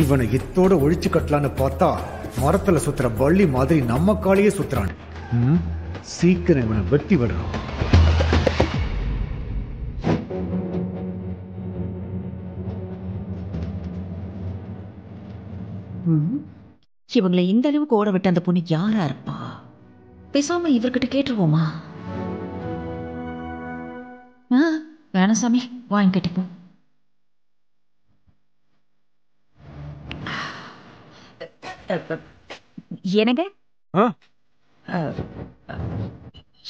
இவனை இத்தோட ஒழிச்சு கட்டலான்னு பார்த்தா மரத்துல சுத்துற வள்ளி மாதிரி நம்ம காலையே சுத்துறான். சீக்கிரம் இவனை வெட்டி விடுறான். இவங்களை இந்த அளவுக்கு ஓட விட்டு அந்த பொண்ணு யாரா இருப்பா? பேசாம இவர்கிட்ட கேட்டுருவோமா? வேணாம் சாமி, வாங்கி கேட்டுப்போம். என்னங்க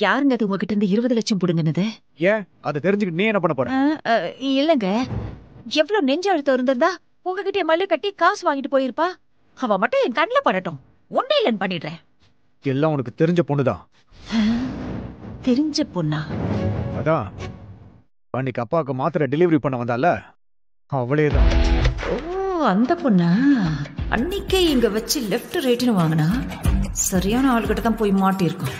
யாருங்க அது உங்ககிட்ட இருந்து 20 லட்சம் புடுங்கினது? ஏன் அதை தெரிஞ்சுக்கிட்டு நீ என்ன பண்ண போற? இல்லங்க, எவ்வளவு நெஞ்ச அழுத்தம் இருந்திருந்தா உங்ககிட்ட மல்லு கட்டி காசு வாங்கிட்டு போயிருப்பா. அவ மட்டும் என் கண்ணில் படட்டும், ஒன்னே இல்லைன்னு பண்ணிடுறேன். எல்லாம் உனக்கு தெரிஞ்ச பொண்ணுதான். தெரிஞ்ச பொண்ணா? அதான் அன்னைக்கு அப்பாவுக்கு மாத்திரை டெலிவரி பண்ண வந்தால அவளேதான். ஓ, அந்த பொண்ணா? அன்னைக்கே இங்க வச்சு லெஃப்ட் ரைட்னு வாங்கினா சரியான ஆளுகிட்ட தான் போய் மாட்டிருக்கான்.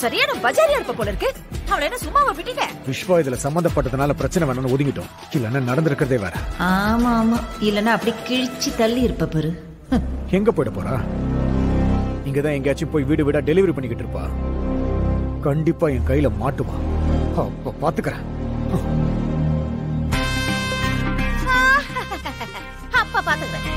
சரியான பஜாரியா இருப்ப போல இருக்கு. அவளை என்ன சும்மாவா விட்டீங்க? விஸ்வா இதுல சம்பந்தப்பட்டதுனால பிரச்சனை வேணும்னு ஒதுங்கிட்டோம். இல்லன்னா நடந்திருக்கிறதே வேற. ஆமா ஆமா, இல்லன்னா அப்படி கிழிச்சு தள்ளி இருப்ப பாரு. எங்க போயிட போறா? இங்கதான் எங்கேயாச்சும் போய் வீடு வீடா டெலிவரி பண்ணிக்கிட்டு இருப்பா. கண்டிப்பா என் கையில மாட்டுவா. அப்ப பாத்துக்கிறேன். அப்ப பாத்துக்கிறேன்.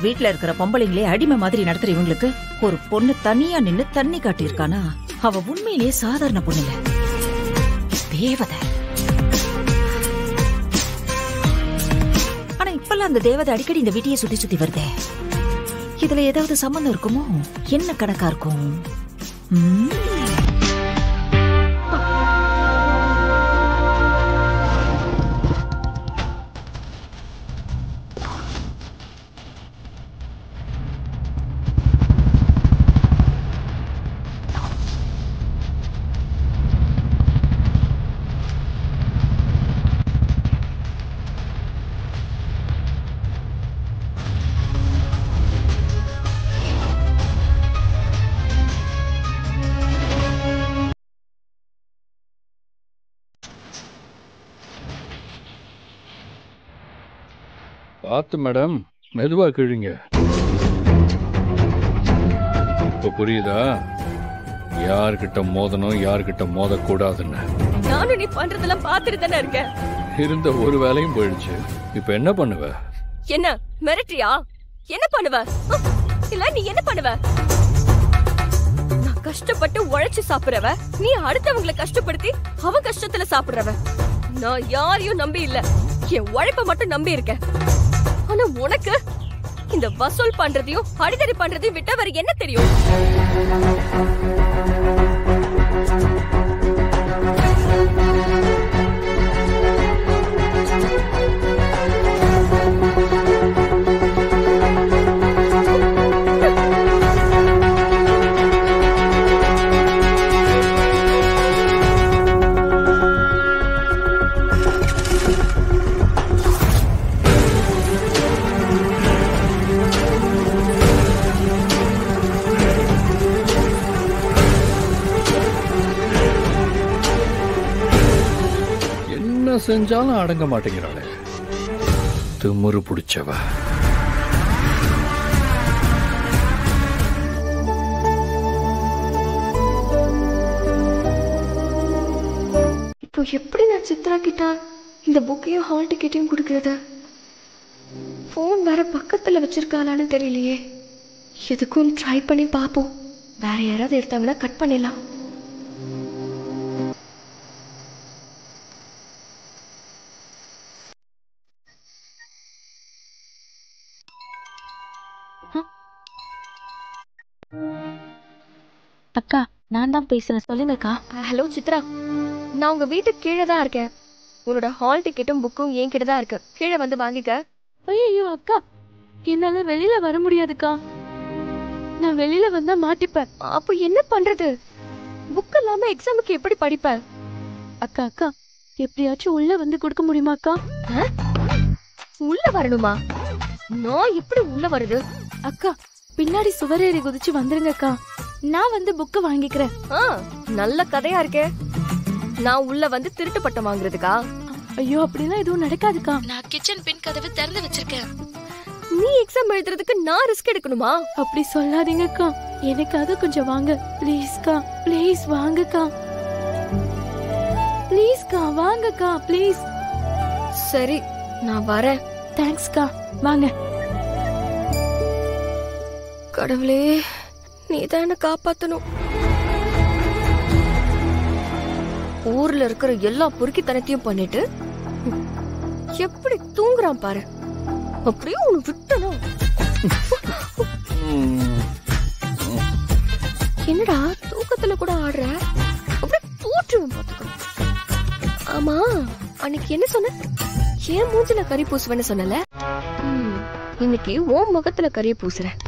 வீட்டுல இருக்கிற பொம்பளைங்களே அடிமை மாதிரி நடத்துற இவங்களுக்கு ஒரு பொண்ணு தனியா நின்னு தண்ணி காட்டி இருக்கானா? அவ உண்மையிலேயே சாதாரண பொண்ணு இல்ல, தேவதை. ஆனா இப்பெல்லாம் அந்த தேவதை அடிக்கடி இந்த வீட்டையே சுத்தி சுத்தி வருதே. இதுல ஏதாவது சம்பந்தம் இருக்குமோ? என்ன கணக்கா இருக்கும்? பார்த்து மேடம், மெதுவா கிழிங்க. இப்ப புரியுதா யார்கிட்ட மோதணும் யார்கிட்ட மோதக்கூடாதுன்னு? நானும் நீ பண்றதெல்லாம் பாத்துட்டு தானே இருக்கேன். இருந்த ஒரு வேலையும் போயிடுச்சு. இப்ப என்ன பண்ணுவ? என்ன மிரட்டியா? என்ன பண்ணுவ? இல்ல நீ என்ன பண்ணுவ? நான் கஷ்டப்பட்டு உழைச்சு சாப்பிடுறவ, நீ அடுத்தவங்களை கஷ்டப்படுத்தி அவன் கஷ்டத்துல சாப்பிடுறவ. நான் யாரையும் நம்பி இல்ல, என் உழைப்ப மட்டும் நம்பி இருக்கேன். ஆனா உனக்கு இந்த வசூல் பண்றதையும் அடிதடி பண்றதையும் விட்ட வேற என்ன தெரியும்? செஞ்சாலும் அடங்க மாட்டேங்கிறாளே, திமிரு பிடிச்சவ. இப்போ எப்படி நான் சித்ரா கிட்ட இந்த புக்கையும் ஹால் டிக்கெட்டையும் கொடுக்கறது? ஃபோன் வேற பக்கத்துல வச்சிருக்காளான்னு தெரியலையே. எதுக்கும் ட்ரை பண்ணி பார்ப்போம். வேற யாராவது எடுத்தாங்கன்னா கட் பண்ணிடலாம். அக்கா, நான் தான் பேசுறேன், சொல்லுங்கக்கா. ஹலோ சித்ரா, நான் உங்க வீட்டுக்கு கீழே தான் இருக்கேன். உன்னோட ஹால் டிக்கெட்டும் புக்கும் என் கிட்ட தான் இருக்கு. கீழே வந்து வாங்கிக்க. ஐயோ அக்கா, என்னால வெளியில வர முடியாதுக்கா. நான் வெளியில வந்தா மாட்டிப்பேன். அப்போ என்ன பண்றது? புக் இல்லாம எக்ஸாமுக்கு எப்படி படிப்ப? அக்கா அக்கா, எப்படியாச்சும் உள்ள வந்து கொடுக்க முடியுமாக்கா? உள்ள வரணுமா? நான் எப்படி உள்ள வருது? அக்கா, பின்னாடி சுவரேறி குதிச்சு வந்துருங்கக்கா. நான் வந்து புக்க வாங்கிக்கிறேன். நல்ல கதையா இருக்கே. நான் உள்ள வந்து திருட்டு பட்டம் வாங்குறதுக்கா? ஐயோ அப்படிலாம் எதுவும் நடக்காதுக்கா. நான் கிச்சன் பின் கதவு திறந்து வச்சிருக்கேன். நீ எக்ஸாம் எழுதுறதுக்கு நான் ரிஸ்க் எடுக்கணுமா? அப்படி சொல்லாதீங்கக்கா, எனக்காக கொஞ்சம் வாங்க ப்ளீஸ்க்கா. ப்ளீஸ் வாங்கக்கா, ப்ளீஸ்க்கா வாங்கக்கா ப்ளீஸ். சரி நான் வரேன். தேங்க்ஸ்க்கா, வாங்க. கடவுளே, நீதான் என்ன காப்பாத்தணும். ஊர்ல இருக்கிற எல்லா பொறுக்கித்தனத்தையும் பண்ணிட்டு எப்படி தூங்குறான் பாரு. அப்படியே உனக்கு விட்டணும். என்னடா தூக்கத்துல கூட ஆடுற? அப்படியே தூற்றுவேன் பாத்துக்கணும். ஆமா, அன்னைக்கு என்ன சொன்ன? ஏன் மூஞ்சில கறி பூசுவேன்னு சொன்னல? இன்னைக்கு உன் முகத்துல கறியை பூசுறேன்.